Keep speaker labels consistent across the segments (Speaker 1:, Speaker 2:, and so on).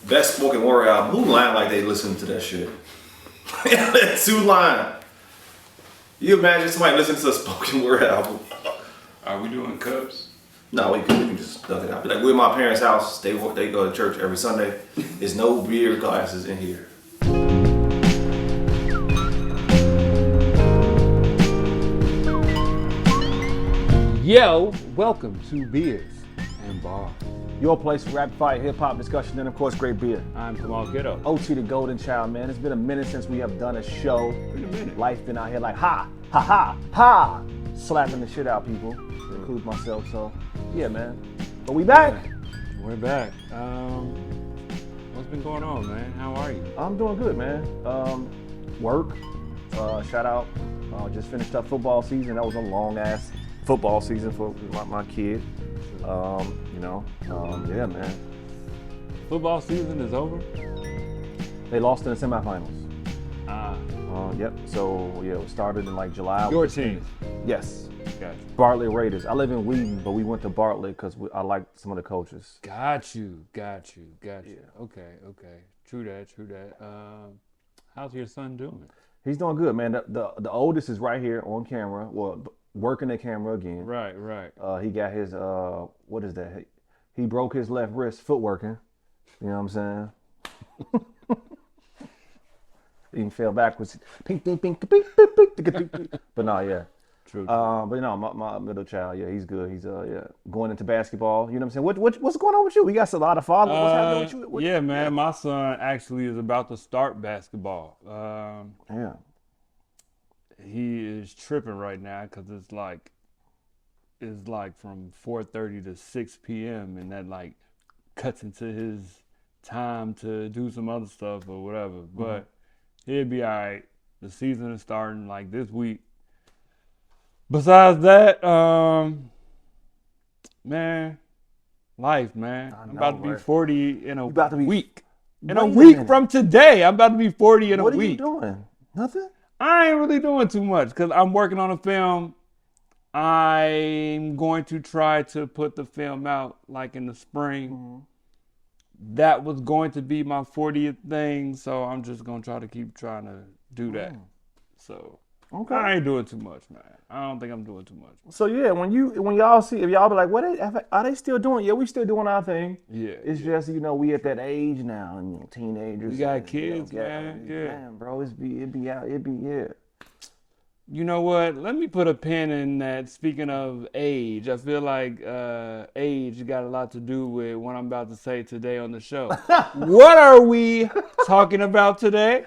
Speaker 1: Best spoken word album. Who lying like they listen to that shit? Who lying? You imagine somebody listening to a spoken word album?
Speaker 2: Are we doing cups?
Speaker 1: No, we can just duck it out. Like we're at my parents' house. They go to church every Sunday. There's no beer glasses in here.
Speaker 3: Yo, welcome to BEERZ BARZ, your place for rapid fire hip hop discussion and of course great beer.
Speaker 2: I'm Kamal Kiddo.
Speaker 3: OT the Golden Child, man. It's been a minute since we have done a show.
Speaker 2: Been a minute.
Speaker 3: Life been out here like ha, ha, ha, ha, slapping the shit out people, include myself. So yeah, man. But we back.
Speaker 2: We're back. What's been going on, man? How are you?
Speaker 3: I'm doing good, man. Work. Shout out. Just finished up football season. That was a long ass football season for my kid. Yeah, man.
Speaker 2: Football season is over?
Speaker 3: They lost in the semifinals. Yep. So yeah, it started in like July.
Speaker 2: Your team?
Speaker 3: Yes.
Speaker 2: Got you.
Speaker 3: Bartlett Raiders. I live in Wheaton, but we went to Bartlett because I like some of the coaches.
Speaker 2: Got you. Yeah. Okay. True that. How's your son doing?
Speaker 3: He's doing good, man. The oldest is right here on camera. Well, working the camera again.
Speaker 2: Right.
Speaker 3: He got his what is that? He broke his left wrist footworking. You know what I'm saying? He fell backwards. Ping, ping, ping, ping, ping, ping, ping, ping. But no, yeah.
Speaker 2: True.
Speaker 3: But my middle child, yeah, he's good. He's going into basketball. You know what I'm saying? What's going on with you? We got a lot of followers. What's happening with you?
Speaker 2: Yeah, man. My son actually is about to start basketball.
Speaker 3: Yeah.
Speaker 2: He is tripping right now because it's like from 4:30 to 6 p.m. and that like cuts into his time to do some other stuff or whatever. But he'll be all right. The season is starting like this week. Besides that, man, life, man. I'm about to be 40 in a week. In a week from today, I'm about to be 40 in a week.
Speaker 3: What are you doing? Nothing?
Speaker 2: I ain't really doing too much because I'm working on a film. I'm going to try to put the film out like in the spring. That was going to be my 40th thing, so I'm just going to try to keep trying to do that. So
Speaker 3: Okay.
Speaker 2: I ain't doing too much, man. I don't think I'm doing too much.
Speaker 3: So yeah, when y'all see, if y'all be like, are they still doing? Yeah, we still doing our thing.
Speaker 2: Yeah.
Speaker 3: It's just we at that age now, and teenagers.
Speaker 2: We got kids, man. Yeah.
Speaker 3: Man, bro, it be out.
Speaker 2: You know what? Let me put a pin in that. Speaking of age, I feel like age got a lot to do with what I'm about to say today on the show. What are we talking about today?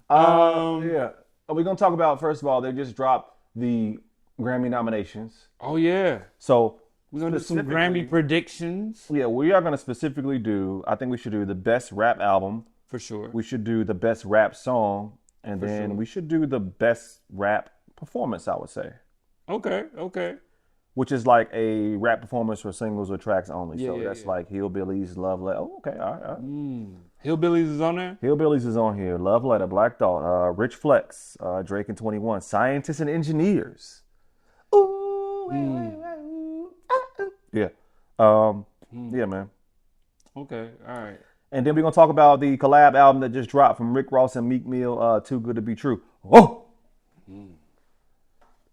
Speaker 3: Yeah. We're going to talk about, first of all, they just dropped the Grammy nominations.
Speaker 2: Oh, yeah.
Speaker 3: So
Speaker 2: we're going to do some Grammy predictions.
Speaker 3: Yeah, we are going to specifically I think we should do the best rap album.
Speaker 2: For sure.
Speaker 3: We should do the best rap song. And then we should do the best rap performance, I would say.
Speaker 2: Okay.
Speaker 3: Which is like a rap performance for singles or tracks only.
Speaker 2: Yeah,
Speaker 3: so that's like Hillbillies, Love Letter. Oh, okay, all right.
Speaker 2: Hillbillies is on there?
Speaker 3: Hillbillies is on here. Love Letter, Black Thought, Rich Flex, Drake and 21, Scientists and Engineers. Ooh, yeah. Yeah, man.
Speaker 2: Okay, all right.
Speaker 3: And then we're going to talk about the collab album that just dropped from Rick Ross and Meek Mill, Too Good to Be True. Oh!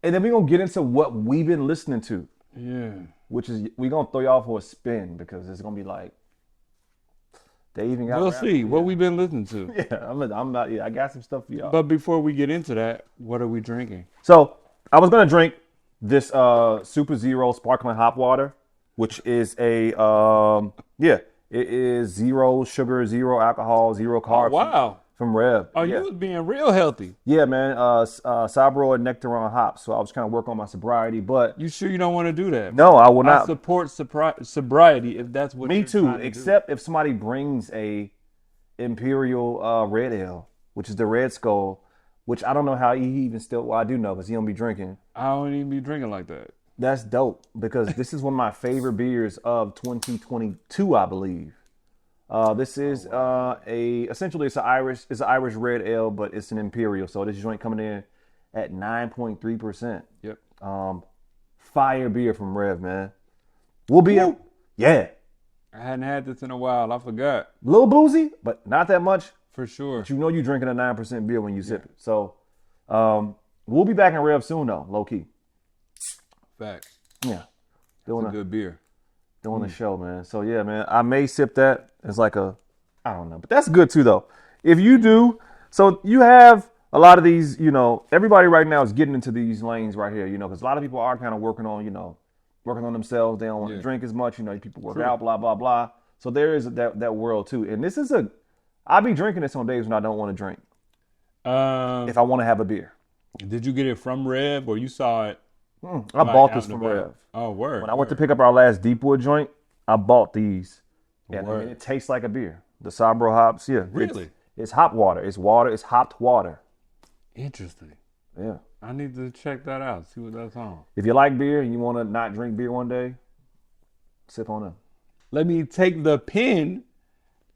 Speaker 3: And then we're going to get into what we've been listening to.
Speaker 2: Yeah.
Speaker 3: Which is, we're going to throw y'all for a spin because it's going to be like, they even got.
Speaker 2: We'll see what we've been listening to.
Speaker 3: Yeah, I got some stuff for y'all.
Speaker 2: But before we get into that, what are we drinking?
Speaker 3: So I was gonna drink this Super Zero sparkling hop water, which is it is zero sugar, zero alcohol, zero carbs.
Speaker 2: Oh, wow.
Speaker 3: From Rev.
Speaker 2: Oh, you was being real healthy.
Speaker 3: Yeah, man. Sabro and Nectaron hops. So I was trying to work on my sobriety, but
Speaker 2: you sure you don't want to do that?
Speaker 3: No, I will not.
Speaker 2: I support sobriety if that's what.
Speaker 3: Me too. Except if somebody brings a Imperial Red Ale, which is the Red Skull, which I don't know how he even still. Well, I do know because he don't be drinking.
Speaker 2: I don't even be drinking like that.
Speaker 3: That's dope because this is one of my favorite beers of 2022, I believe. This is essentially it's an Irish red ale, but it's an Imperial. So this joint coming in at 9.3%.
Speaker 2: Yep.
Speaker 3: Fire beer from Rev, man. We'll be yeah.
Speaker 2: I hadn't had this in a while. I forgot.
Speaker 3: A little boozy, but not that much.
Speaker 2: For sure.
Speaker 3: But you know you're drinking a 9% beer when you sip it. So we'll be back in Rev soon, though, low key.
Speaker 2: Facts.
Speaker 3: Yeah.
Speaker 2: It's a good beer.
Speaker 3: Doing the show, man. So, yeah, man, I may sip that. It's like I don't know. But that's good, too, though. If you do, so you have a lot of these, everybody right now is getting into these lanes right here, because a lot of people are kind of working on themselves. They don't want to drink as much. People work out, blah, blah, blah. So there is that world, too. And this is I'll be drinking this on days when I don't want to drink. If I want to have a beer.
Speaker 2: Did you get it from Rev or you saw it?
Speaker 3: I bought this from Rev.
Speaker 2: Oh, word.
Speaker 3: When I went to pick up our last Deepwood joint, I bought these. And it tastes like a beer. The Sabro hops, yeah.
Speaker 2: Really?
Speaker 3: It's hop water. It's hopped water.
Speaker 2: Interesting.
Speaker 3: Yeah.
Speaker 2: I need to check that out, see what that's on.
Speaker 3: If you like beer and you want to not drink beer one day, sip on it.
Speaker 2: Let me take the pen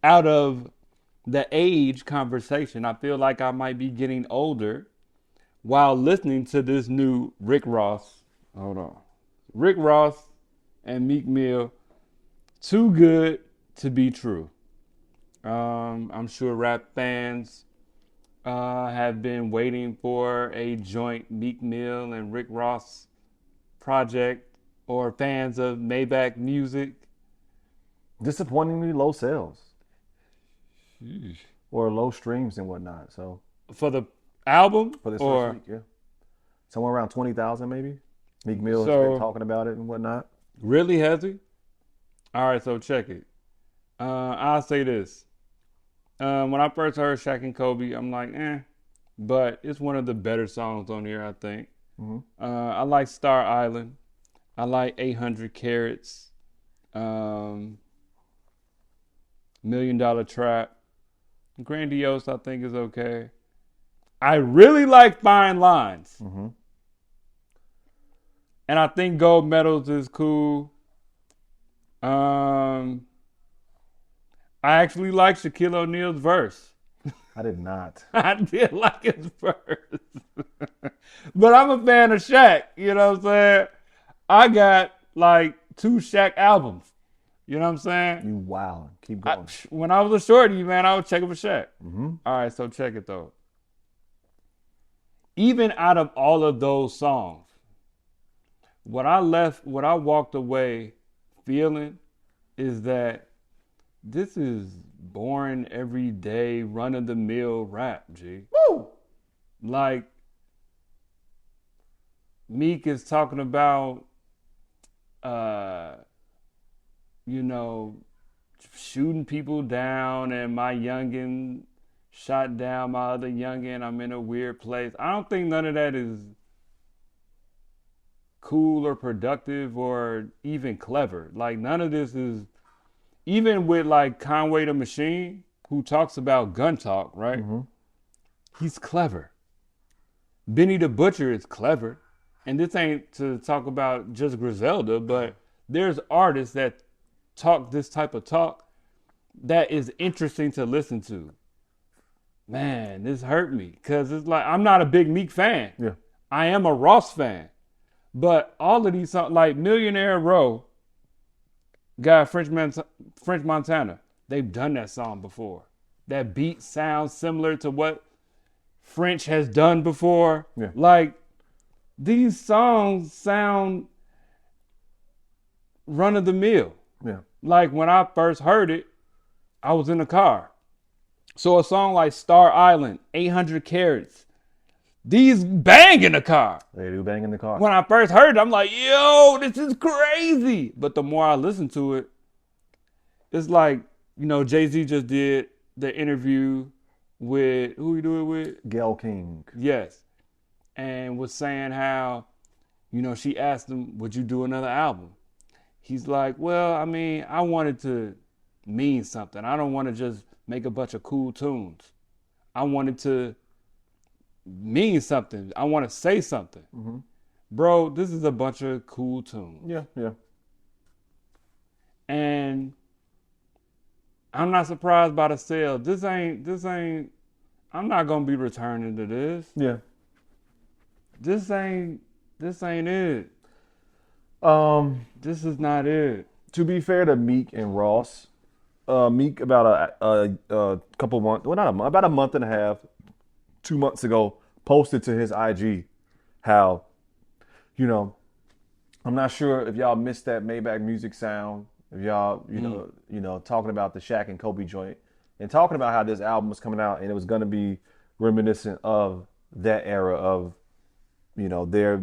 Speaker 2: out of the age conversation. I feel like I might be getting older while listening to this new Rick Ross. Hold on. Rick Ross and Meek Mill. Too good to be true. I'm sure rap fans have been waiting for a joint Meek Mill and Rick Ross project, or fans of Maybach music.
Speaker 3: Disappointingly low sales.
Speaker 2: Sheesh.
Speaker 3: Or low streams and whatnot. So
Speaker 2: for the album,
Speaker 3: for this first week, yeah, somewhere around 20,000 maybe. Meek Mill has been talking about it and whatnot.
Speaker 2: Really, has he? All right, so check it. I'll say this. When I first heard Shaq and Kobe, I'm like, but it's one of the better songs on here, I think.
Speaker 3: Mm-hmm.
Speaker 2: I like Star Island. I like 800 Carats. $1 Million Trap. Grandiose, I think, is okay. I really like Fine Lines.
Speaker 3: Mm-hmm.
Speaker 2: And I think Gold Medals is cool. I actually like Shaquille O'Neal's verse.
Speaker 3: I did not.
Speaker 2: I did like his verse. But I'm a fan of Shaq. You know what I'm saying? I got like 2 Shaq albums. You know what I'm saying?
Speaker 3: You wow. Keep going.
Speaker 2: When I was a shorty, man, I was checking for Shaq.
Speaker 3: Mm-hmm.
Speaker 2: All right, so check it though. Even out of all of those songs, what I walked away feeling is that this is boring, everyday, run-of-the-mill rap, G.
Speaker 3: Woo!
Speaker 2: Like, Meek is talking about, shooting people down, and my youngin' shot down my other youngin'. I'm in a weird place. I don't think none of that is cool or productive or even clever. Like, none of this is, even with like Conway the Machine, who talks about gun talk, right?
Speaker 3: Mm-hmm.
Speaker 2: He's clever. Benny the Butcher is clever. And this ain't to talk about just Griselda, but there's artists that talk this type of talk that is interesting to listen to. Man, this hurt me because it's like, I'm not a big Meek fan.
Speaker 3: Yeah.
Speaker 2: I am a Ross fan. But all of these songs, like Millionaire Row, got French Montana. They've done that song before. That beat sounds similar to what French has done before.
Speaker 3: Yeah.
Speaker 2: Like, these songs sound run of the mill.
Speaker 3: Yeah.
Speaker 2: Like, when I first heard it, I was in the car. So a song like Star Island, 800 Carats, these bang in the car.
Speaker 3: They do bang in the car.
Speaker 2: When I first heard it, I'm like, yo, this is crazy. But the more I listen to it, it's like, Jay-Z just did the interview with, who you do it with?
Speaker 3: Gayle King.
Speaker 2: Yes. And was saying how, she asked him, would you do another album? He's like, well, I mean, I wanted to mean something. I don't want to just make a bunch of cool tunes. I wanted to mean something. I want to say something.
Speaker 3: Mm-hmm.
Speaker 2: Bro, this is a bunch of cool tunes.
Speaker 3: Yeah, yeah.
Speaker 2: And I'm not surprised by the sale. This ain't, I'm not going to be returning to this.
Speaker 3: Yeah.
Speaker 2: This ain't it. This is not it.
Speaker 3: to be fair to Meek and Ross, Meek about a couple months, well not a month, about a month and a half, 2 months ago, posted to his IG how, you know, I'm not sure if y'all missed that Maybach music sound, if y'all, you know, talking about the Shaq and Kobe joint and talking about how this album was coming out and it was going to be reminiscent of that era of, you know, their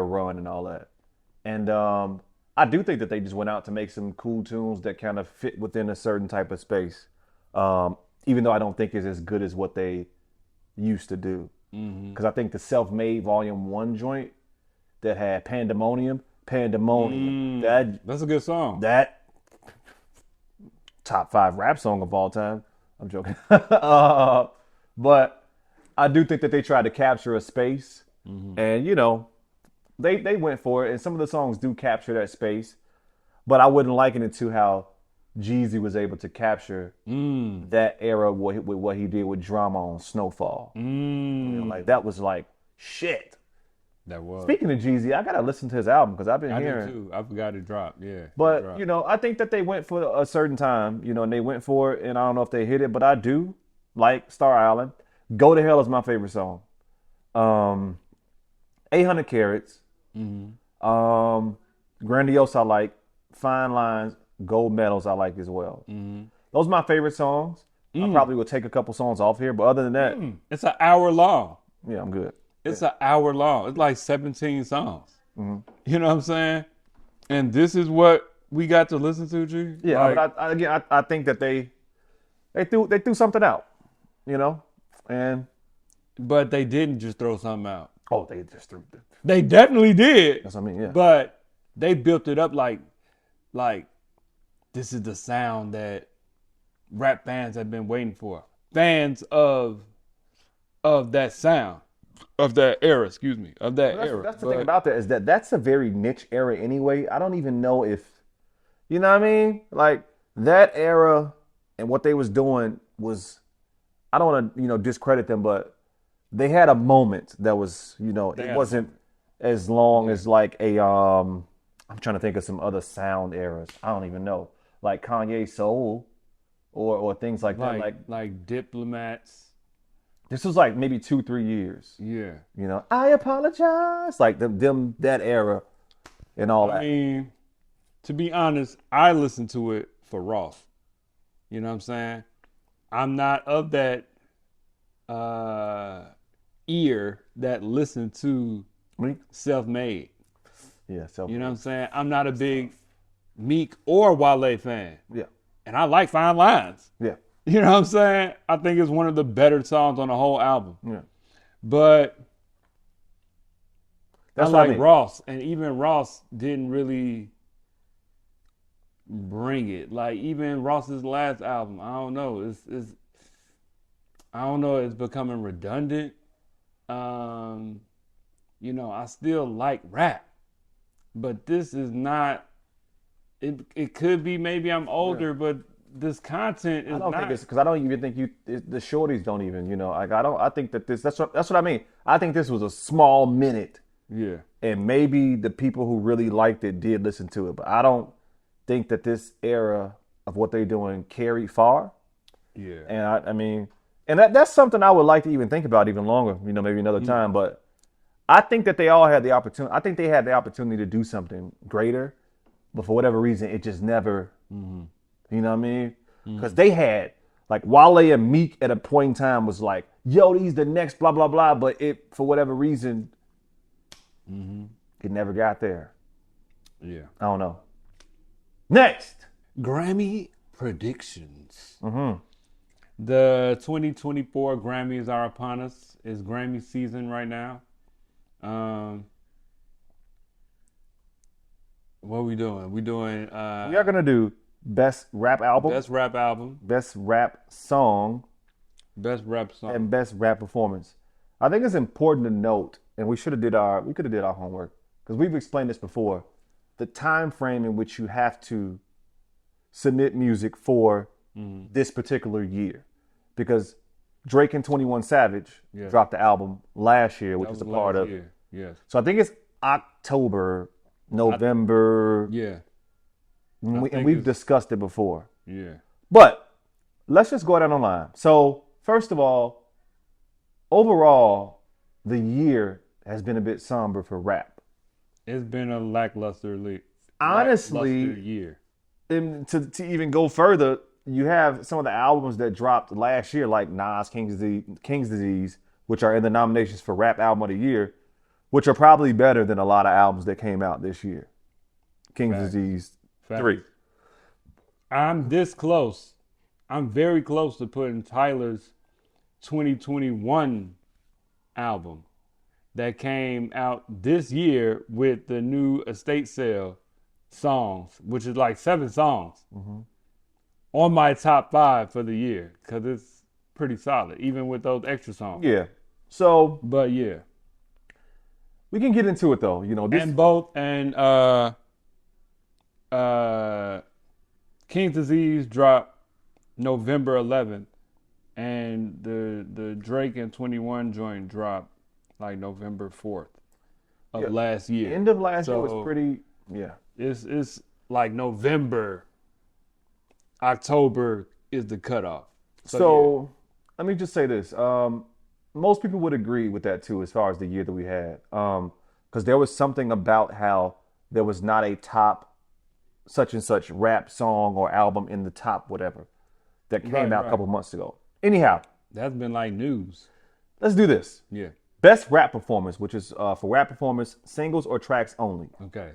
Speaker 3: run and all that. And I do think that they just went out to make some cool tunes that kind of fit within a certain type of space. Even though I don't think it's as good as what they used to do. Because I think the Self-Made Volume 1 joint that had Pandemonium,
Speaker 2: That's a good song.
Speaker 3: that top 5 rap song of all time. I'm joking. But I do think that they tried to capture a space. And, you know, they went for it. And some of the songs do capture that space. But I wouldn't liken it to how Jeezy was able to capture that era with what he did with Drama on Snowfall. You know, like that was like shit.
Speaker 2: That was.
Speaker 3: Speaking of Jeezy, I gotta listen to his album because I've been
Speaker 2: I
Speaker 3: hearing.
Speaker 2: did too. I forgot it dropped. Yeah.
Speaker 3: But you know, I think that they went for a certain time. You know, and they went for it, and I don't know if they hit it, but I do like Star Island. Go to Hell is my favorite song. 800 Carats. Grandiose I like. Fine Lines, Gold Medals I like as well. Those are my favorite songs. I probably will take a couple songs off here, but other than that,
Speaker 2: it's an hour long.
Speaker 3: yeah, I'm good.
Speaker 2: It's an hour long. It's like 17 songs. You know what I'm saying? And this is what we got to listen to, G.
Speaker 3: Yeah,
Speaker 2: Like,
Speaker 3: but I think that they threw something out, you know, and
Speaker 2: but they didn't just throw something out.
Speaker 3: they just threw.
Speaker 2: They definitely did.
Speaker 3: That's what I mean. Yeah,
Speaker 2: But they built it up like this is the sound that rap fans have been waiting for. Fans of that sound, of that era, of that era.
Speaker 3: That's the thing about that is that that's a very niche era anyway. I don't even know if, you know what I mean? Like that era and what they was doing was, I don't want to, you know, discredit them, but they had a moment that was, you know, it wasn't as long as like a, I'm trying to think of some other sound eras. I don't even know. Like Kanye Soul or things like that.
Speaker 2: Like Diplomats.
Speaker 3: This was like maybe 2-3 years.
Speaker 2: Yeah.
Speaker 3: You know, I apologize. Like them that era and all that.
Speaker 2: I mean, to be honest, I listened to it for Ross. You know what I'm saying? I'm not of that ear that listened to Self-Made.
Speaker 3: Yeah, Self-Made.
Speaker 2: You know what I'm saying? I'm not a big Meek or Wale fan.
Speaker 3: Yeah.
Speaker 2: And I like Fine Lines.
Speaker 3: Yeah.
Speaker 2: You know what I'm saying? I think it's one of the better songs on the whole album.
Speaker 3: Yeah.
Speaker 2: But
Speaker 3: That's
Speaker 2: I
Speaker 3: what I
Speaker 2: like
Speaker 3: mean.
Speaker 2: Ross, and even Ross didn't really bring it. Like even Ross's last album, I don't know. I don't know. It's becoming redundant. You know, I still like rap, but this is not. It could be maybe I'm older, but this content is
Speaker 3: I don't
Speaker 2: not.
Speaker 3: think it's because I don't even think the shorties don't even, you know, like I think that that's what I mean. I think this was a small minute.
Speaker 2: Yeah.
Speaker 3: And maybe the people who really liked it did listen to it, but I don't think that this era of what they're doing carried far.
Speaker 2: Yeah.
Speaker 3: And I mean, and that's something I would like to even think about even longer, you know, maybe another time. But I think that they all had the opportunity. I think they had the opportunity to do something greater, but for whatever reason, it just never, you know what I mean? Because they had, like, Wale and Meek at a point in time was like, yo, these the next blah, blah, blah. But it, for whatever reason, it never got there.
Speaker 2: Yeah.
Speaker 3: I don't know. Next.
Speaker 2: Grammy Predictions. The 2024 Grammys are upon us. It's Grammy season right now. What are we doing? We doing
Speaker 3: We are going to do best rap album,
Speaker 2: best rap album,
Speaker 3: best rap song,
Speaker 2: best rap song.
Speaker 3: and best rap performance. I think it's important to note, and we could have did our homework because we've explained this before. The time frame in which you have to submit music for this particular year, because Drake and 21 Savage dropped the album last year, which is a part of.
Speaker 2: Yes.
Speaker 3: So I think it's October, November.
Speaker 2: Yeah.
Speaker 3: And we've discussed it before.
Speaker 2: Yeah.
Speaker 3: But let's just go down the line. So, first of all, overall, the year has been a bit somber for rap.
Speaker 2: It's been a lackluster
Speaker 3: Honestly,
Speaker 2: year.
Speaker 3: And to even go further, you have some of the albums that dropped last year, like Nas, King's Disease, which are in the nominations for Rap Album of the Year, which are probably better than a lot of albums that came out this year. King's Disease 3.
Speaker 2: I'm this close. I'm very close to putting Tyler's 2021 album that came out this year with the new estate sale songs, which is like 7 songs, on my top 5 for the year, because it's pretty solid, even with those extra songs.
Speaker 3: Yeah. So,
Speaker 2: but yeah,
Speaker 3: we can get into it though.
Speaker 2: King's Disease dropped November 11th, and the Drake and 21 joint dropped like November 4th of last year.
Speaker 3: End of last year was pretty. Yeah.
Speaker 2: It's like November, October is the cutoff.
Speaker 3: So let me just say this. Most people would agree with that too, as far as the year that we had. Because there was something about how there was not a top such and such rap song or album in the top whatever that came out a couple months ago. Anyhow.
Speaker 2: That's been like news.
Speaker 3: Let's do this.
Speaker 2: Yeah.
Speaker 3: Best rap performance, which is for rap performance, singles or tracks only.
Speaker 2: Okay.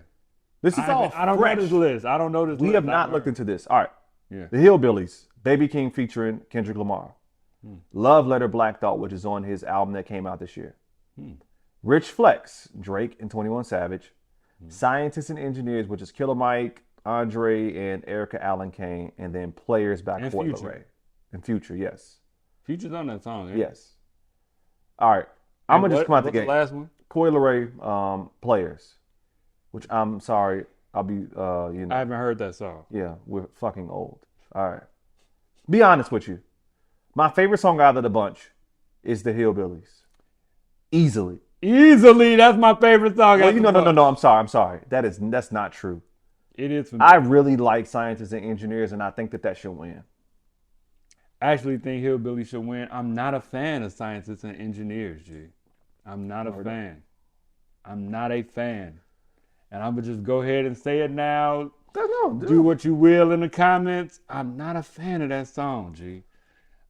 Speaker 3: This is all
Speaker 2: I don't know this list. I don't know this list.
Speaker 3: We have not looked into this. All right.
Speaker 2: Yeah.
Speaker 3: The Hillbillies, Baby King featuring Kendrick Lamar. Love Letter, Black Thought, which is on his album that came out this year. Rich Flex, Drake and 21 Savage. Scientists and Engineers, which is Killer Mike, Andre, and Erica Allen Kane. And then Players by Coi Leray. And Future, yes.
Speaker 2: Future's on that song, yeah?
Speaker 3: Yes. All right. I'm going to just come out the gate.
Speaker 2: What's the last one?
Speaker 3: Coi Leray, Players. Which I'm sorry, I'll be, I
Speaker 2: haven't heard that song.
Speaker 3: Yeah, we're fucking old. All right. Be honest with you. My favorite song out of the bunch is The Hillbillies. Easily.
Speaker 2: That's my favorite song.
Speaker 3: Well, no. I'm sorry. That's not true.
Speaker 2: It is for me.
Speaker 3: I really like Scientists and Engineers, and I think that should win.
Speaker 2: I actually think Hillbilly should win. I'm not a fan of Scientists and Engineers, G. I'm not a fan. I'm not a fan. And I'm going to just go ahead and say it now. Do what you will in the comments. I'm not a fan of that song, G.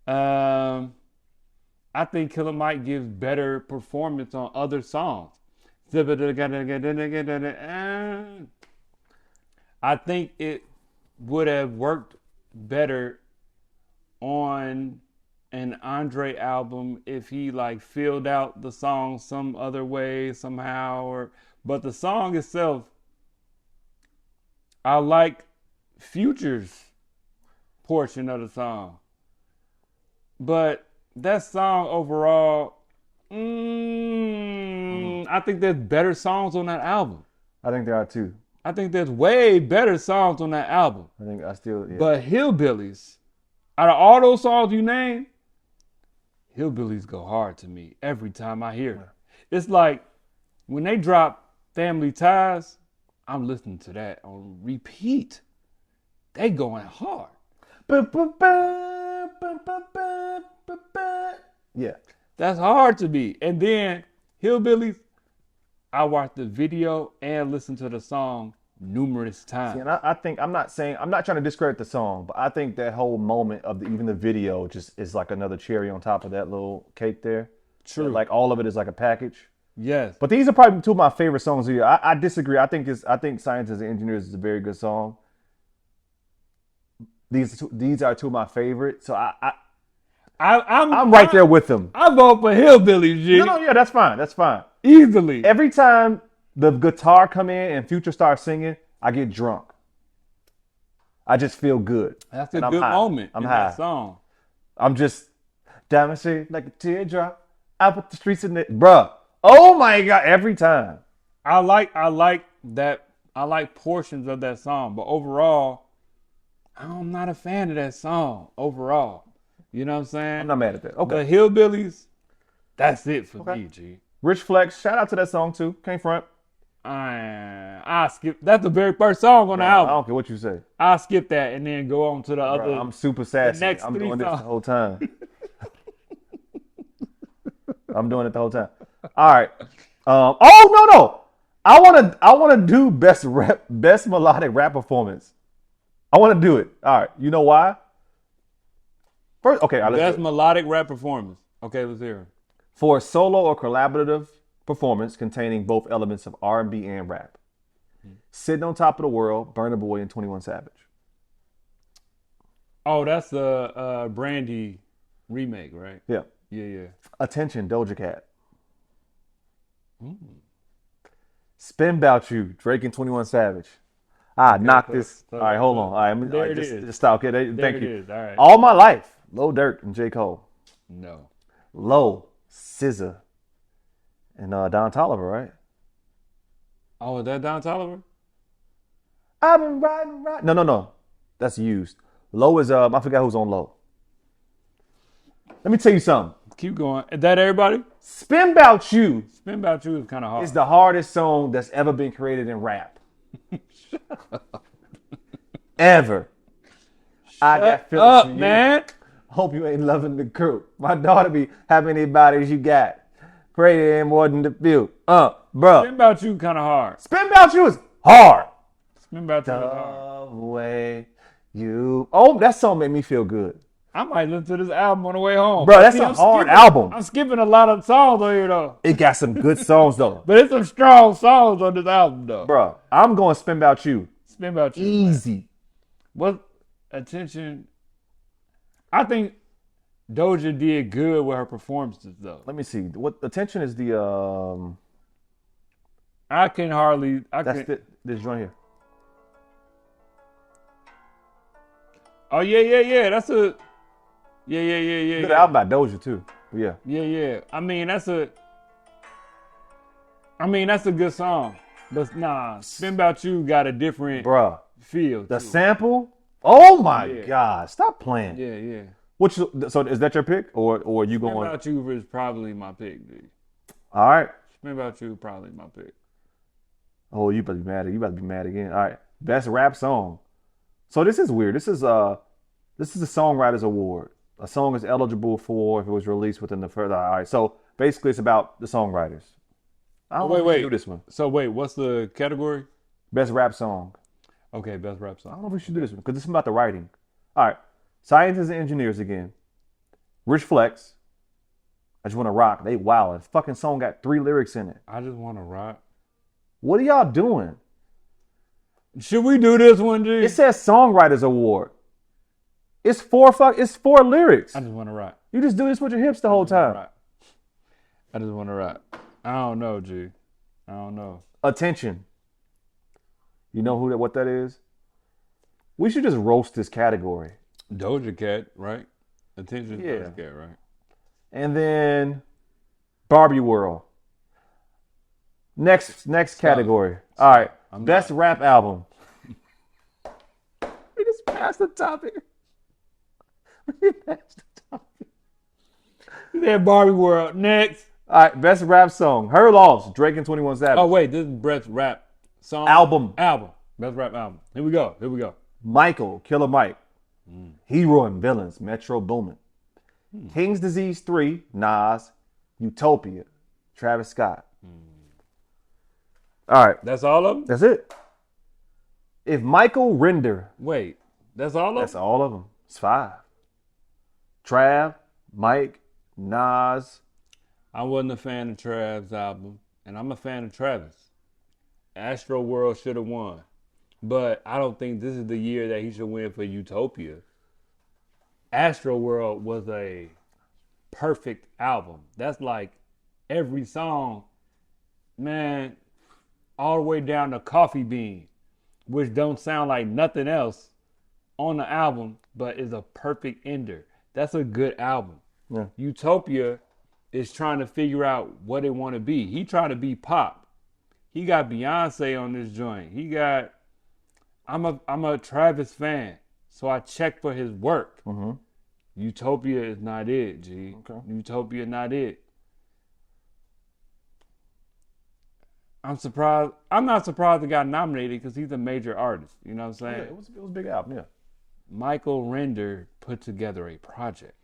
Speaker 2: I think Killer Mike gives better performance on other songs. I think it would have worked better on an Andre album if he like filled out the song some other way somehow, but the song itself, I like Future's portion of the song. But that song overall, I think there's better songs on that album.
Speaker 3: I think there are too.
Speaker 2: I think there's way better songs on that album.
Speaker 3: But
Speaker 2: Hillbillies, out of all those songs you named, Hillbillies go hard to me every time I hear them. It's like when they drop Family Ties, I'm listening to that on repeat. They going hard.
Speaker 3: Yeah.
Speaker 2: That's hard to me. And then Hillbillies, I watched the video and listened to the song numerous times.
Speaker 3: See, and I think I'm not trying to discredit the song, but I think that whole moment of even the video just is like another cherry on top of that little cake there.
Speaker 2: True.
Speaker 3: Like all of it is like a package.
Speaker 2: Yes.
Speaker 3: But these are probably two of my favorite songs of the year. I disagree. I think Scientists and Engineers is a very good song. These are two of my favorites. So I'm right there with them.
Speaker 2: I vote for Hillbillies, G.
Speaker 3: No, yeah, that's fine. That's fine.
Speaker 2: Easily.
Speaker 3: Every time the guitar come in and Future starts singing, I get drunk. I just feel good.
Speaker 2: That's a good moment
Speaker 3: I'm
Speaker 2: in
Speaker 3: high.
Speaker 2: that song.
Speaker 3: I'm just diamond shaped like a teardrop. Out with the streets in it, bruh. Oh my God! Every time.
Speaker 2: I like that. I like portions of that song, but overall, I'm not a fan of that song. Overall, you know what I'm saying?
Speaker 3: I'm not mad at that. Okay.
Speaker 2: The Hillbillies, that's it for me, G.
Speaker 3: Rich Flex, shout out to that song too. Can't front.
Speaker 2: I skip. That's the very first song on the
Speaker 3: I
Speaker 2: album.
Speaker 3: don't care what you say.
Speaker 2: I'll skip that and then go on to the
Speaker 3: Bro,
Speaker 2: other.
Speaker 3: I'm super sassy.
Speaker 2: next
Speaker 3: I'm
Speaker 2: three
Speaker 3: doing this
Speaker 2: songs.
Speaker 3: the whole time. I'm doing it the whole time. All right. Oh no. I wanna do best melodic rap performance. I wanna do it. All right. You know why? First, okay. All right,
Speaker 2: Best melodic rap performance. Okay, let's hear it.
Speaker 3: For a solo or collaborative performance containing both elements of R&B and rap. Sitting on Top of the World, Burna Boy and 21 Savage.
Speaker 2: Oh, that's the Brandy remake, right?
Speaker 3: Yeah.
Speaker 2: Yeah.
Speaker 3: Attention, Doja Cat. Spin About You, Drake and 21 Savage. Knock this. All right, hold on. All right,
Speaker 2: There it is.
Speaker 3: just stop. Okay,
Speaker 2: There
Speaker 3: thank
Speaker 2: it
Speaker 3: you.
Speaker 2: is. All right.
Speaker 3: All My Life, Lil Durk and J. Cole.
Speaker 2: No.
Speaker 3: Low, SZA, and Don Toliver, right?
Speaker 2: Oh, is that Don Toliver?
Speaker 3: I've been riding. No. That's used. Low is, I forgot who's on Low. Let me tell you something.
Speaker 2: Keep going. Is that everybody?
Speaker 3: Spin About You
Speaker 2: Spin About You is kind of hard.
Speaker 3: is the hardest song that's ever been created in rap. Ever. I got feelings
Speaker 2: Up,
Speaker 3: for you.
Speaker 2: man.
Speaker 3: Hope you ain't loving the crew. My daughter be, how many bodies you got? Pray there ain't more than the few. Bro.
Speaker 2: Spin About You kind of hard.
Speaker 3: Spin About You is hard.
Speaker 2: Spin About You is hard.
Speaker 3: The way you. Oh, that song made me feel good.
Speaker 2: I might listen to this album on the way home.
Speaker 3: Bro, that's
Speaker 2: See,
Speaker 3: a
Speaker 2: I'm
Speaker 3: hard
Speaker 2: skipping-
Speaker 3: album.
Speaker 2: I'm skipping a lot of songs on here, though.
Speaker 3: It got some good songs, though.
Speaker 2: But it's some strong songs on this album, though.
Speaker 3: Bro, I'm going to Spin About You.
Speaker 2: Spin About You.
Speaker 3: Easy.
Speaker 2: What attention? I think Doja did good with her performances, though.
Speaker 3: Let me see. What Attention is the,
Speaker 2: I can hardly.
Speaker 3: this joint here.
Speaker 2: Oh yeah. That's a. Yeah.
Speaker 3: Good album by Doja, too. Yeah.
Speaker 2: Yeah. I mean, that's a good song. But nah, Spin About You got a different
Speaker 3: Bruh.
Speaker 2: feel.
Speaker 3: The
Speaker 2: too.
Speaker 3: sample? Oh, my
Speaker 2: Yeah.
Speaker 3: God. Stop playing.
Speaker 2: Yeah.
Speaker 3: So is that your pick? Or you
Speaker 2: Spin
Speaker 3: going?
Speaker 2: About You is probably my pick, dude.
Speaker 3: All right.
Speaker 2: Spin About You probably my pick.
Speaker 3: Oh, you about to be mad. You about to be mad again. All right. Best rap song. So this is weird. This is a songwriters award. A song is eligible for if it was released within the further. All right. So basically, it's about the songwriters. I don't know if we should do this one.
Speaker 2: So wait, what's the category?
Speaker 3: Best rap song.
Speaker 2: Okay, best rap
Speaker 3: I don't
Speaker 2: song.
Speaker 3: know if we should do this one because this is about the writing. All right. Scientists and Engineers again. Rich Flex. I Just Want to Rock. They wild. The fucking song got 3 lyrics in it.
Speaker 2: I Just Want to Rock.
Speaker 3: What are y'all doing?
Speaker 2: Should we do this one, G?
Speaker 3: It says Songwriters Award. It's 4 lyrics.
Speaker 2: I Just Want to Rock.
Speaker 3: You just do this with your hips the whole time.
Speaker 2: I Just Want to Rock. I don't know, G. I don't know.
Speaker 3: Attention. You know what that is? We should just roast this category.
Speaker 2: Doja Cat, right? Attention,
Speaker 3: Yeah.
Speaker 2: Doja Cat, right?
Speaker 3: And then Barbie World. Next category. All right. Best rap album. We just passed the topic.
Speaker 2: Then Barbie World. Next.
Speaker 3: All right. Best rap song. Her Loss. Drake and 21 Savage.
Speaker 2: Oh, wait. This is Brett's rap song.
Speaker 3: Album.
Speaker 2: Best rap album. Here we go.
Speaker 3: Michael, Killer Mike. Hero and Villains, Metro Boomin. King's Disease 3, Nas. Utopia, Travis Scott. All right.
Speaker 2: That's all of them?
Speaker 3: That's it. If Michael Render,
Speaker 2: Wait. That's all of
Speaker 3: that's
Speaker 2: them?
Speaker 3: all of them. It's 5. Trav, Mike, Nas.
Speaker 2: I wasn't a fan of Trav's album, and I'm a fan of Travis. Astro World should have won. But I don't think this is the year that he should win for Utopia. Astro World was a perfect album. That's like every song, man, all the way down to Coffee Bean, which don't sound like nothing else on the album, but is a perfect ender. That's a good album.
Speaker 3: Yeah.
Speaker 2: Utopia is trying to figure out what it want to be. He trying to be pop. He got Beyonce on this joint. He got. I'm a Travis fan, so I check for his work. Utopia is not it, G.
Speaker 3: Okay.
Speaker 2: Utopia not it. I'm surprised. I'm not surprised he got nominated because he's a major artist. You know what I'm
Speaker 3: Yeah,
Speaker 2: saying?
Speaker 3: it was a big album, yeah.
Speaker 2: Michael Render put together a project.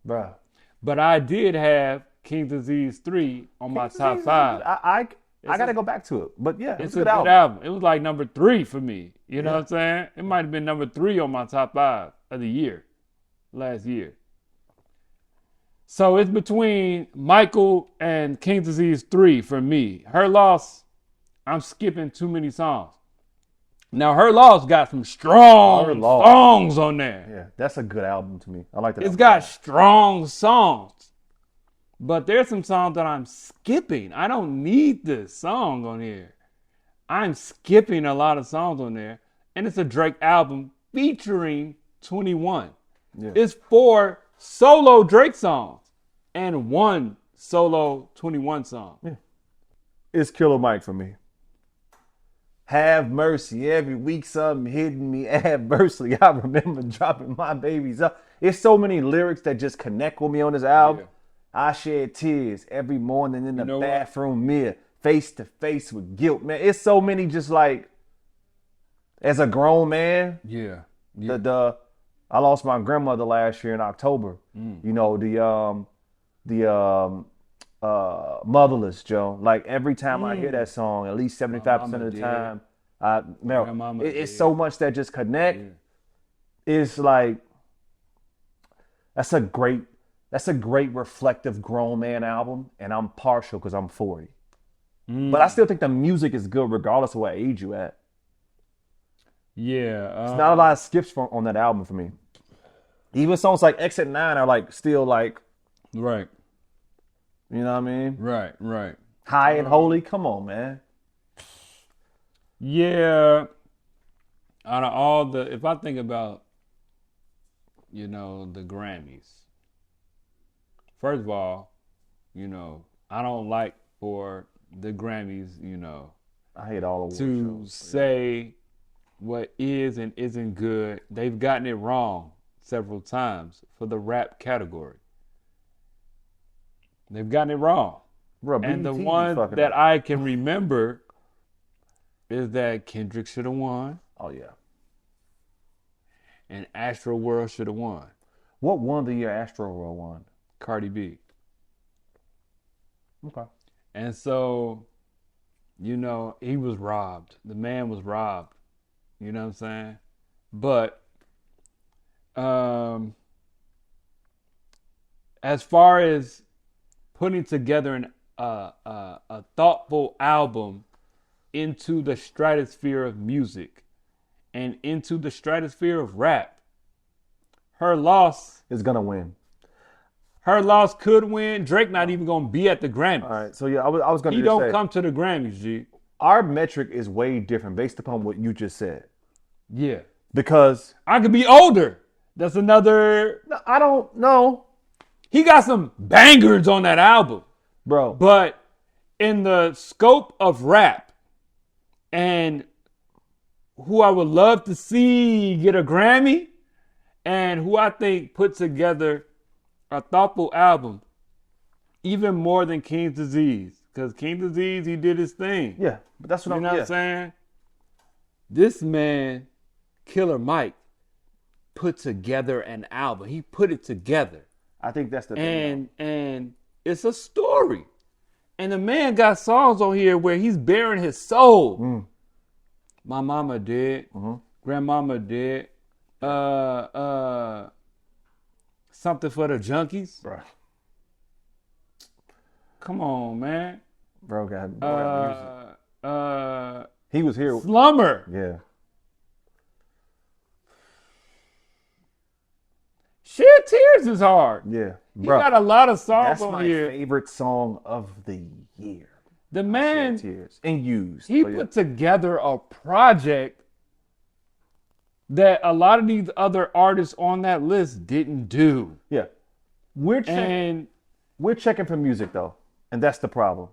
Speaker 3: Bruh.
Speaker 2: But I did have King Disease 3 on my top 5.
Speaker 3: I got to go back to it. But yeah,
Speaker 2: It's
Speaker 3: a
Speaker 2: a
Speaker 3: good
Speaker 2: good album. It was like number 3 for me. You know
Speaker 3: Yeah.
Speaker 2: what I'm saying? It might have been number 3 on my top 5 of the year, last year. So it's between Michael and King Disease 3 for me. Her Loss, I'm skipping too many songs. Now, Her Loss got some strong
Speaker 3: Her Loss.
Speaker 2: songs on there.
Speaker 3: Yeah, that's a good album to me. I like that.
Speaker 2: It's
Speaker 3: album.
Speaker 2: got strong songs. But there's some songs that I'm skipping. I don't need this song on here. I'm skipping a lot of songs on there. And it's a Drake album featuring 21.
Speaker 3: Yeah.
Speaker 2: It's 4 solo Drake songs and 1 solo 21 song.
Speaker 3: Yeah. It's Killer Mike for me. Have mercy. Every week something hitting me adversely. I remember dropping my babies up. It's so many lyrics that just connect with me on this album.
Speaker 2: Yeah.
Speaker 3: I shed tears every morning in the
Speaker 2: know what?
Speaker 3: bathroom mirror, face to face with guilt, man. It's so many just like, as a grown man,
Speaker 2: Yeah.
Speaker 3: I lost my grandmother last year in October. You know, the Motherless, Joe. Like every time I hear that song, at least 75% of the time, it's so much that just connect.
Speaker 2: Yeah.
Speaker 3: It's like that's a great reflective grown man album, and I'm partial because I'm 40. But I still think the music is good regardless of what age you at.
Speaker 2: Yeah.
Speaker 3: There's not a lot of skips on that album for me. Even songs like Exit 9 are like still like,
Speaker 2: Right.
Speaker 3: you know what I mean?
Speaker 2: Right.
Speaker 3: High and Holy, come on, man.
Speaker 2: Yeah. Out of all if I think about, you know, the Grammys, first of all, you know, I don't like for the Grammys, you know,
Speaker 3: I hate all award
Speaker 2: to
Speaker 3: shows.
Speaker 2: say what is and isn't good. They've gotten it wrong several times for the rap category. They've gotten it wrong.
Speaker 3: Bro,
Speaker 2: And the
Speaker 3: BET
Speaker 2: one
Speaker 3: fucking
Speaker 2: that
Speaker 3: up.
Speaker 2: I can remember is that Kendrick should have won
Speaker 3: Oh yeah.
Speaker 2: and Astro World should have won.
Speaker 3: What won the year Astro World won?
Speaker 2: Cardi B.
Speaker 3: Okay.
Speaker 2: And so, you know, he was robbed. The man was robbed. You know what I'm saying? But as far as putting together a thoughtful album into the stratosphere of music and into the stratosphere of rap, Her Loss
Speaker 3: It's gonna win.
Speaker 2: could win. Drake not even gonna be at the Grammys.
Speaker 3: All right. So yeah, I was gonna
Speaker 2: He
Speaker 3: just
Speaker 2: don't
Speaker 3: say
Speaker 2: come to the Grammys, G.
Speaker 3: our metric is way different based upon what you just said.
Speaker 2: Yeah.
Speaker 3: Because
Speaker 2: I could be older. That's another.
Speaker 3: I don't know,
Speaker 2: He got some bangers on that album.
Speaker 3: bro.
Speaker 2: But in the scope of rap and who I would love to see get a Grammy and who I think put together a thoughtful album, even more than King's Disease. Because King's Disease, he did his thing.
Speaker 3: Yeah, but that's what
Speaker 2: You know what
Speaker 3: yeah.
Speaker 2: I'm saying? This man, Killer Mike, put together an album. He put it together.
Speaker 3: I think that's the thing.
Speaker 2: And it's a story. And the man got songs on here where he's bearing his soul. My mama did. Grandmama did. Something for the junkies.
Speaker 3: Bro,
Speaker 2: Come on, man.
Speaker 3: bro got music. He was here.
Speaker 2: Slumber.
Speaker 3: Yeah.
Speaker 2: Shed Tears is hard.
Speaker 3: Yeah.
Speaker 2: He
Speaker 3: Bro,
Speaker 2: got a lot of songs
Speaker 3: that's
Speaker 2: on
Speaker 3: my
Speaker 2: here.
Speaker 3: favorite song of the year.
Speaker 2: The man,
Speaker 3: Tears. And used.
Speaker 2: he
Speaker 3: So, yeah.
Speaker 2: put together a project that a lot of these other artists on that list didn't do.
Speaker 3: Yeah. We're checking for music though. And that's the problem.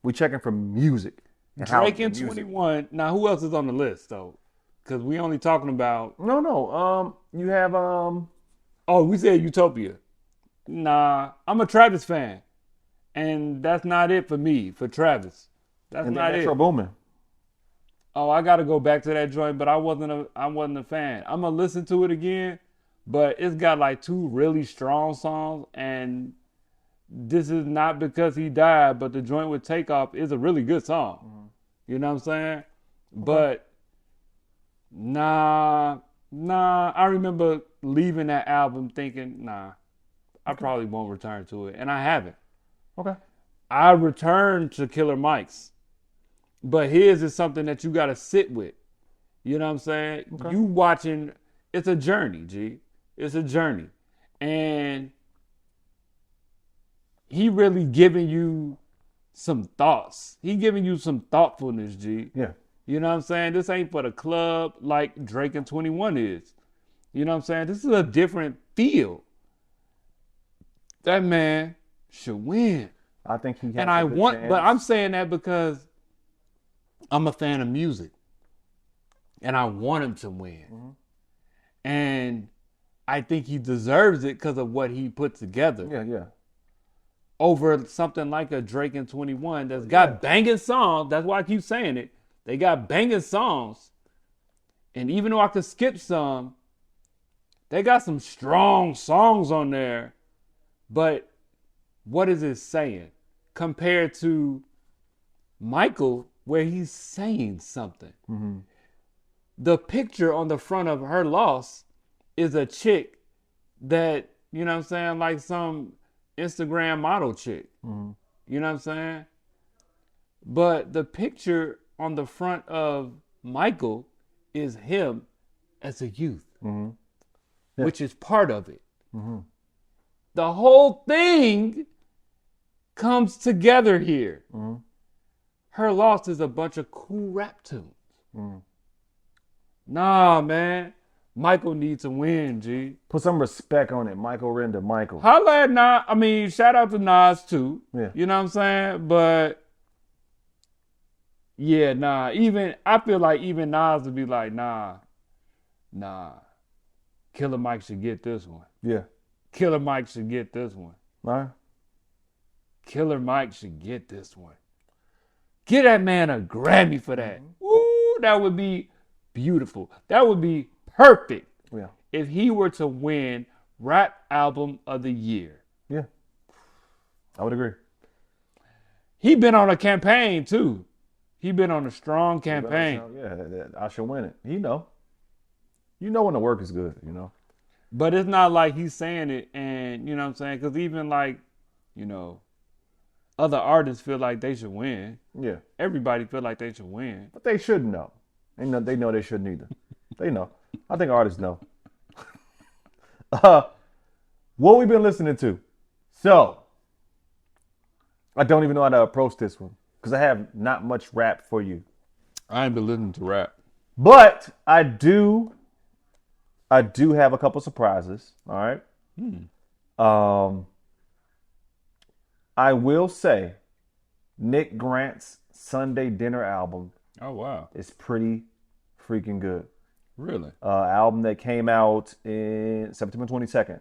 Speaker 3: We're checking for music. And how
Speaker 2: Drake and
Speaker 3: music-
Speaker 2: 21. Now, who else is on the list though? Because we only talking about.
Speaker 3: No. You have
Speaker 2: Oh, we said Utopia. Nah, I'm a Travis fan, and that's not it for me. For Travis, That's
Speaker 3: And then
Speaker 2: not
Speaker 3: Metro
Speaker 2: it.
Speaker 3: Boomin.
Speaker 2: Oh, I got to go back to that joint, but I wasn't a fan. I'm gonna listen to it again, but it's got like 2 really strong songs, and this is not because he died, but the joint with Takeoff is a really good song. You know what I'm saying? But nah, I remember leaving that album thinking, nah, I probably won't return to it, and I haven't.
Speaker 3: Okay.
Speaker 2: I returned to Killer Mike's, but his is something that you got to sit with. You know what I'm saying?
Speaker 3: Okay.
Speaker 2: You watching, it's a journey, G. It's a journey. And he really giving you some thoughts. He giving you some thoughtfulness, G.
Speaker 3: Yeah.
Speaker 2: You know what I'm saying? This ain't for the club like Drake and 21 is. You know what I'm saying? This is a different feel. That man should win.
Speaker 3: I think he has
Speaker 2: And
Speaker 3: a
Speaker 2: I
Speaker 3: good
Speaker 2: want,
Speaker 3: chance.
Speaker 2: but I'm saying that because I'm a fan of music. And I want him to win. And I think he deserves it because of what he put together.
Speaker 3: Yeah.
Speaker 2: Over something like a Drake and 21 that's got banging songs. That's why I keep saying it. They got banging songs. And even though I could skip some, they got some strong songs on there. But what is it saying? Compared to Michael, where he's saying something. The picture on the front of Her Loss is a chick that, you know what I'm saying, like some Instagram model chick. You know what I'm saying? But the picture on the front of Michael is him as a youth, which is part of it. The whole thing comes together here. Her Loss is a bunch of cool rap tunes. Nah, man. Michael needs to win, G.
Speaker 3: Put some respect on it. Michael Render, Michael.
Speaker 2: Holla at Nas. I mean, shout out to Nas too.
Speaker 3: Yeah.
Speaker 2: You know what I'm saying? But yeah, nah. I feel like even Nas would be like, nah. Killer Mike should get this one.
Speaker 3: Yeah.
Speaker 2: Killer Mike should get this one.
Speaker 3: All right.
Speaker 2: Killer Mike should get this one. Get that man a Grammy for that. Woo, that would be beautiful. That would be perfect.
Speaker 3: Yeah.
Speaker 2: If he were to win Rap Album of the Year.
Speaker 3: Yeah. I would agree.
Speaker 2: He been on a campaign too. He been on a strong campaign.
Speaker 3: Yeah, I should win it. You know when the work is good, you know.
Speaker 2: But it's not like he's saying it and, you know what I'm saying? Because even like, you know, other artists feel like they should win.
Speaker 3: Yeah.
Speaker 2: Everybody feel like they should win.
Speaker 3: But they shouldn't know. They know they shouldn't either. They know. I think artists know. What we been listening to? So, I don't even know how to approach this one because I have not much rap for you.
Speaker 2: I ain't been listening to rap.
Speaker 3: But I do have a couple surprises. All right. I will say Nick Grant's Sunday Dinner album
Speaker 2: Oh, wow.
Speaker 3: is pretty freaking good.
Speaker 2: Really?
Speaker 3: Album that came out in September 22nd.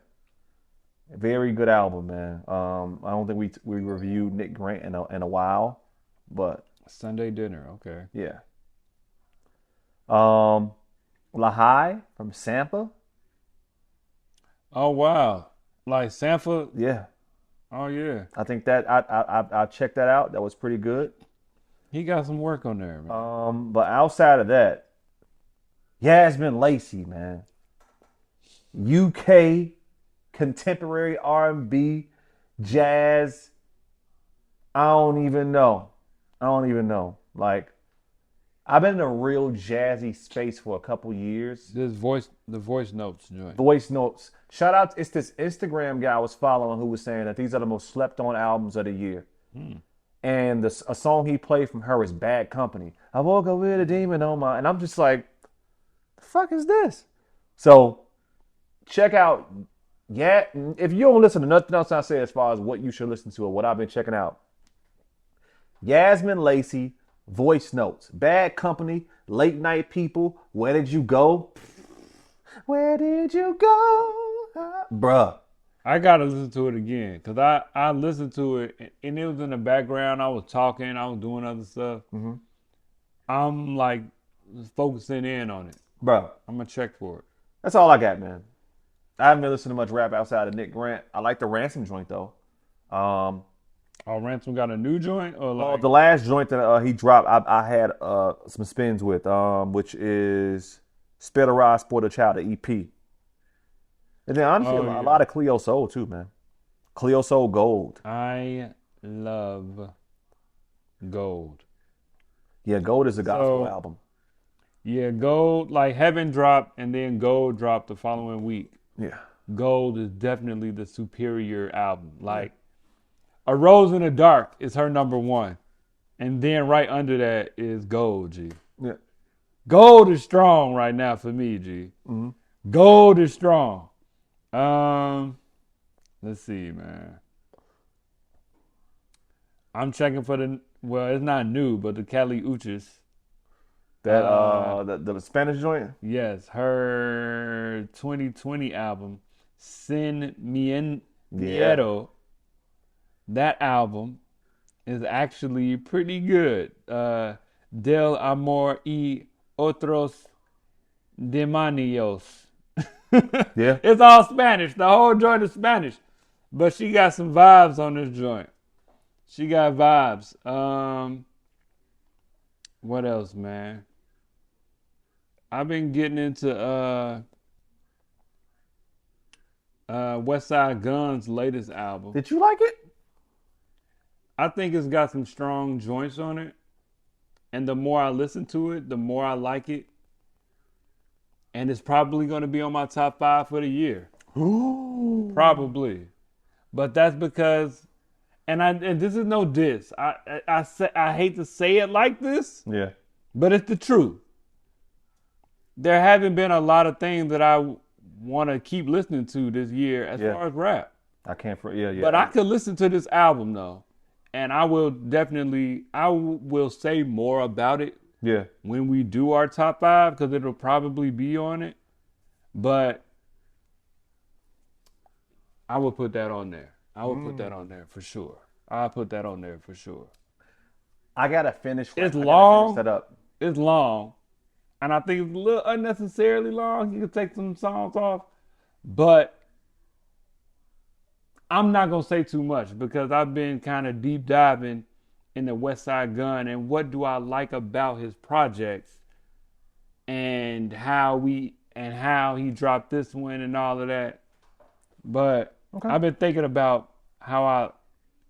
Speaker 3: Very good album, man. I don't think we reviewed Nick Grant in a while, but
Speaker 2: Sunday Dinner. Okay.
Speaker 3: yeah. Lahai from Sampa.
Speaker 2: Oh, wow. Like Sanford?
Speaker 3: Yeah.
Speaker 2: Oh, yeah.
Speaker 3: I think that I checked that out. That was pretty good.
Speaker 2: He got some work on there, man.
Speaker 3: But outside of that, Yasmin Lacey, man. UK contemporary R&B, jazz. I don't even know. Like, I've been in a real jazzy space for a couple years.
Speaker 2: The voice notes joint.
Speaker 3: Voice notes. Shout out, it's this Instagram guy I was following who was saying that these are the most slept on albums of the year. And a song he played from her is Bad Company. I woke up with a demon on my, and I'm just like, the fuck is this? So check out, if you don't listen to nothing else I say as far as what you should listen to or what I've been checking out, Yasmin Lacey, Voice Notes, Bad Company, Late Night People, Where Did You Go? Where did you go? Bruh.
Speaker 2: I gotta listen to it again because I listened to it and it was in the background. I was talking, I was doing other stuff.
Speaker 3: Mm-hmm.
Speaker 2: I'm like focusing in on it.
Speaker 3: Bro,
Speaker 2: I'm gonna check for it.
Speaker 3: that's all I got, man. I haven't been listening to much rap outside of Nick Grant. I like the Ransom joint though.
Speaker 2: Oh, Ransom got a new joint or like
Speaker 3: The last joint that he dropped, I had some spins with, which is Spitterized for the Child, the EP. And then honestly,
Speaker 2: Oh, yeah.
Speaker 3: a lot of Cleo Soul too, man. Cleo Soul Gold.
Speaker 2: I love Gold.
Speaker 3: Yeah, Gold is a gospel
Speaker 2: So-
Speaker 3: album.
Speaker 2: Yeah, Gold, like Heaven dropped and then Gold dropped the following week.
Speaker 3: Yeah.
Speaker 2: Gold is definitely the superior album. Like A Rose in the Dark is her number one. And then right under that is Gold, G.
Speaker 3: Yeah.
Speaker 2: Gold is strong right now for me, G.
Speaker 3: Mm-hmm.
Speaker 2: Gold is strong. Let's see, man. I'm checking for it's not new, but the Cali Uchis.
Speaker 3: That the Spanish joint?
Speaker 2: Yes, her 2020 album, Sin Miedo. That album is actually pretty good. Del Amor y Otros Demonios.
Speaker 3: Yeah.
Speaker 2: It's all Spanish. The whole joint is Spanish. But she got some vibes on this joint. She got vibes. What else, man? I've been getting into West Side Gun's latest album.
Speaker 3: Did you like it?
Speaker 2: I think it's got some strong joints on it. And the more I listen to it, the more I like it. And it's probably going to be on my top 5 for the year.
Speaker 3: Ooh.
Speaker 2: Probably. But that's because, and this is no diss. I hate to say it like this,
Speaker 3: Yeah.
Speaker 2: but it's the truth. There haven't been a lot of things that I want to keep listening to this year as far as rap.
Speaker 3: I can't yeah.
Speaker 2: But I could listen to this album though, and I will say more about it
Speaker 3: Yeah.
Speaker 2: when we do our top 5 because it'll probably be on it. But I will put that on there. I will put that on there for sure. I'll put that on there for sure.
Speaker 3: I gotta finish.
Speaker 2: It's
Speaker 3: I gotta
Speaker 2: long.
Speaker 3: finish that up.
Speaker 2: It's long. And I think it's a little unnecessarily long. You can take some songs off. But I'm not going to say too much because I've been kind of deep diving in the West Side Gun and what do I like about his projects and how he dropped this one and all of that. But I've been thinking about how I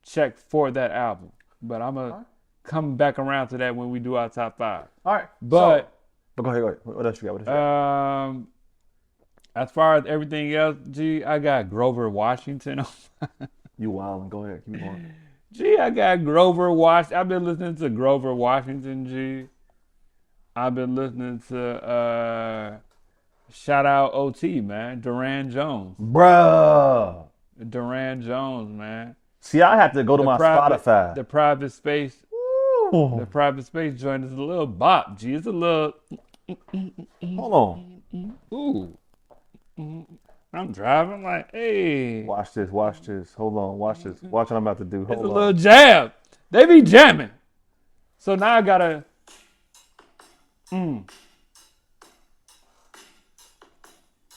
Speaker 2: check for that album. But I'm going to come back around to that when we do our top 5.
Speaker 3: All right.
Speaker 2: But
Speaker 3: Go ahead. What else you got?
Speaker 2: as far as everything else, G, I got Grover Washington on.
Speaker 3: You wildin'. Go ahead. Keep going.
Speaker 2: G, I got Grover Washington. I've been listening to Grover Washington, G. I've been listening to shout out OT, man. Duran Jones.
Speaker 3: Bruh.
Speaker 2: Duran Jones, man.
Speaker 3: See, I have to go to my Spotify.
Speaker 2: The private space.
Speaker 3: Ooh.
Speaker 2: The private space joint is a little bop, G. It's a little
Speaker 3: Hold on.
Speaker 2: ooh. I'm driving like, hey.
Speaker 3: Watch this. Hold on. Watch this. Watch what I'm about to do.
Speaker 2: It's
Speaker 3: Hold
Speaker 2: a
Speaker 3: on.
Speaker 2: little jab. They be jamming. So now I gotta.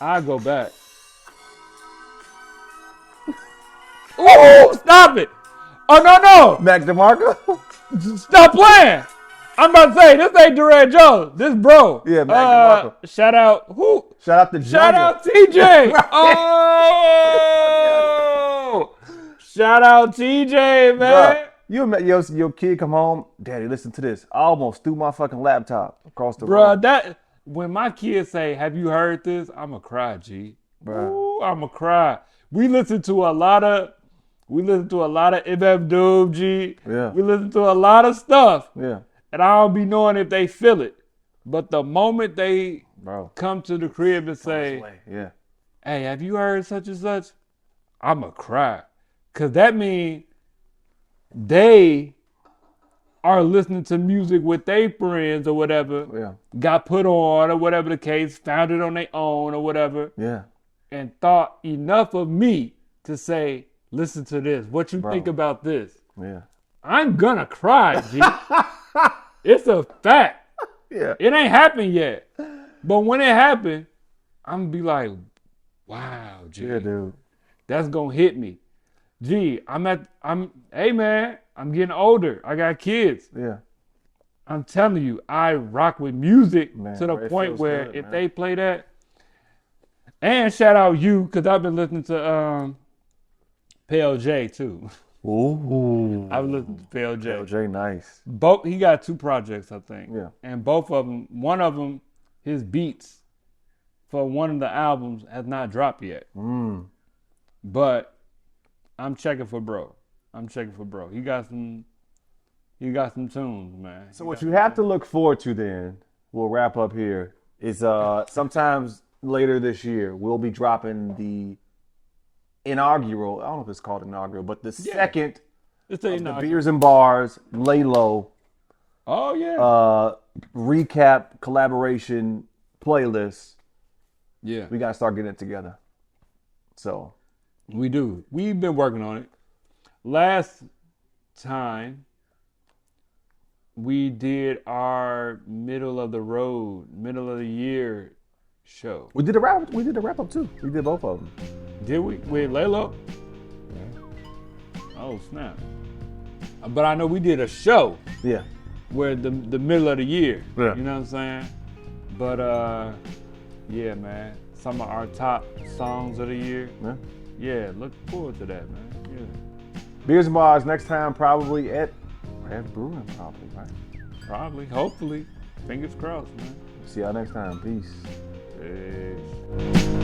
Speaker 2: I go back. Oh, stop it! Oh no!
Speaker 3: Mac DeMarco?
Speaker 2: Stop playing! I'm about to say this ain't Duran Jones. This bro.
Speaker 3: Yeah, Mac DeMarco.
Speaker 2: Shout out who?
Speaker 3: Shout out to
Speaker 2: Shout
Speaker 3: Junior.
Speaker 2: out TJ. Oh! Shout out TJ, man.
Speaker 3: Bruh, your kid come home, Daddy, listen to this. I almost threw my fucking laptop across the
Speaker 2: Bruh,
Speaker 3: room.
Speaker 2: that when my kids say, "Have you heard this?" I'ma cry, G.
Speaker 3: Bruh.
Speaker 2: Ooh, I'ma cry. We listen to a lot of MF Doom, G.
Speaker 3: Yeah.
Speaker 2: We listen to a lot of stuff.
Speaker 3: Yeah.
Speaker 2: And I don't be knowing if they feel it. But the moment they
Speaker 3: Bro.
Speaker 2: come to the crib and say,
Speaker 3: Yeah.
Speaker 2: "Hey, have you heard such and such?" I'ma cry. Cause that means they are listening to music with their friends or whatever,
Speaker 3: Yeah.
Speaker 2: got put on or whatever the case, found it on their own or whatever,
Speaker 3: Yeah.
Speaker 2: and thought enough of me to say, listen to this. What you
Speaker 3: Bro.
Speaker 2: think about this?
Speaker 3: Yeah.
Speaker 2: I'm gonna cry, G. It's a fact.
Speaker 3: Yeah.
Speaker 2: It ain't happened yet. But when it happened, I'm gonna be like, wow, G.
Speaker 3: Yeah, dude.
Speaker 2: That's gonna hit me. Gee, hey man, I'm getting older. I got kids.
Speaker 3: Yeah.
Speaker 2: I'm telling you, I rock with music
Speaker 3: Man,
Speaker 2: to the
Speaker 3: bro, it
Speaker 2: point
Speaker 3: feels
Speaker 2: where
Speaker 3: good,
Speaker 2: if
Speaker 3: man.
Speaker 2: they play that, and shout out you, because I've been listening to Pale J too.
Speaker 3: Ooh.
Speaker 2: I've been listening to Pale J.
Speaker 3: LJ, nice.
Speaker 2: He got 2 projects, I think.
Speaker 3: Yeah.
Speaker 2: And both of them, one of them, his beats for one of the albums has not dropped yet. But I'm checking for bro. He got some tunes, man.
Speaker 3: So what you have to look forward to then, we'll wrap up here, is sometimes later this year, we'll be dropping the inaugural, I don't know if it's called inaugural, but the second
Speaker 2: It's
Speaker 3: of the Beers and Bars, Lay Low,
Speaker 2: Oh yeah.
Speaker 3: recap collaboration playlist.
Speaker 2: Yeah.
Speaker 3: We got to start getting it together. So,
Speaker 2: We do. We've been working on it. Last time we did our middle of the year show.
Speaker 3: we did a wrap up too. We did both of them.
Speaker 2: Did we? With Laylo? Oh snap. But I know we did a show
Speaker 3: Yeah.
Speaker 2: where the middle of the year.
Speaker 3: Yeah.
Speaker 2: You know what I'm saying? But yeah, man. Some of our top songs of the year.
Speaker 3: Yeah.
Speaker 2: Yeah, look forward to that, man. Yeah.
Speaker 3: Beers and Bars next time probably at Brewing probably, right?
Speaker 2: Probably, hopefully. Fingers crossed, man.
Speaker 3: See y'all next time. Peace.
Speaker 2: Peace.